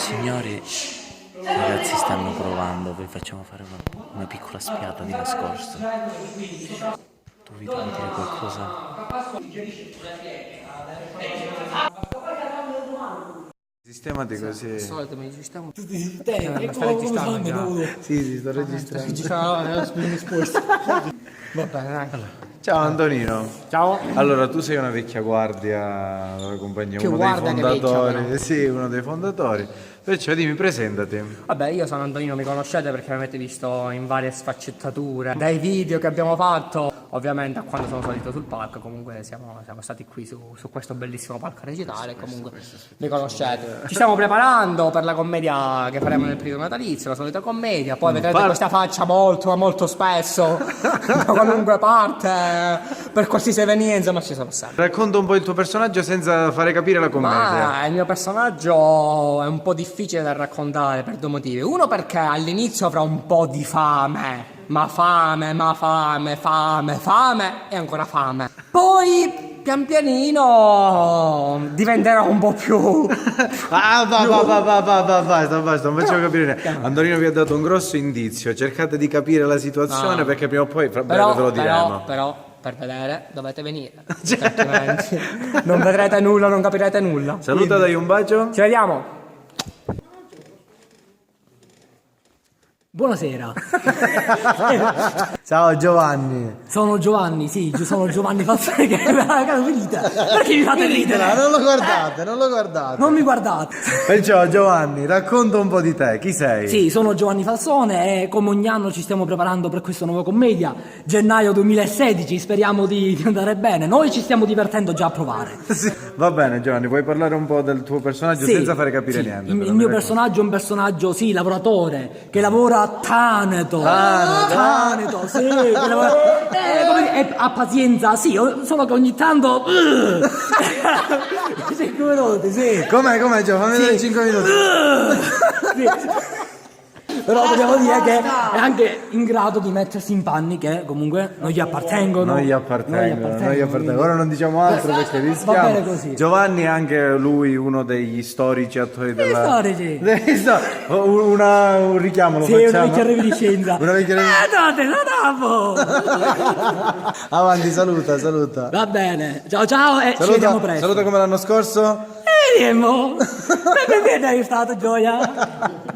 Signori, i ragazzi stanno provando, vi facciamo fare una piccola spiata di nascosto. Tu vi devi dire qualcosa? Sistemati così. Solito mi sistemo. Sì, sto registrando. Va bene, dai. Ciao Antonino. Ciao. Allora, tu sei una vecchia guardia della compagnia, Che uno dei guardia che vecchia, fondatori. però. Sì, uno dei fondatori. Perciò dimmi, presentati. Vabbè, io sono Antonino, mi conoscete perché mi avete visto in varie sfaccettature. Dai video che abbiamo fatto, ovviamente a quando sono salito sul palco, comunque siamo stati qui su questo bellissimo palco a recitare, comunque mi conoscete. Ci stiamo preparando per la commedia che faremo nel periodo natalizio, la solita commedia, poi vedrete questa faccia molto spesso, da qualunque parte, per qualsiasi evenienza, ma ci sono sempre. Racconta un po' il tuo personaggio senza fare capire la commedia. Ma il mio personaggio è un po' difficile da raccontare per due motivi. Uno perché all'inizio avrà un po' di fame, ma fame e ancora fame. Poi pian pianino diventerà un po' più... Basta, non facciamo capire niente. Antonino vi ha dato un grosso indizio, cercate di capire la situazione perché prima o poi fra breve ve lo diremo. Però per vedere dovete venire, altrimenti non vedrete nulla, non capirete nulla. Saluta, dai un bacio. Ci vediamo. Buonasera, Ciao Giovanni. sono Giovanni, sì, sono Giovanni Falsone che venite. Perché mi fate ridere? Non lo guardate. Non mi guardate. Perciò Giovanni, racconta un po' di te, chi sei? Sì, sono Giovanni Falsone e come ogni anno ci stiamo preparando per questa nuova commedia, gennaio 2016, speriamo di andare bene. Noi ci stiamo divertendo già a provare. Sì. Va bene Giovanni, puoi parlare un po' del tuo personaggio Sì, senza fare capire sì, niente? Il mio personaggio è un personaggio, sì, lavoratore, che lavora a Taneto. Taneto, sì, che lavora... ha pazienza, sì, solo che ogni tanto... 5 minuti, sì. Com'è Gio? Fammi vedere 5 minuti. Sì. Però dobbiamo dire che è anche in grado di mettersi in panni che comunque non gli appartengono. Non gli appartengono. Ora non diciamo altro perché rischiamo. Va bene così. Giovanni è anche lui uno degli storici attori della... Storici. Un richiamo lo Sì, facciamo. una vecchia rivicenda. Una vecchia date, la dopo. Avanti, saluta. Va bene. Ciao e ci vediamo presto. Saluta come l'anno scorso. Vediamo. Bene, è stato gioia.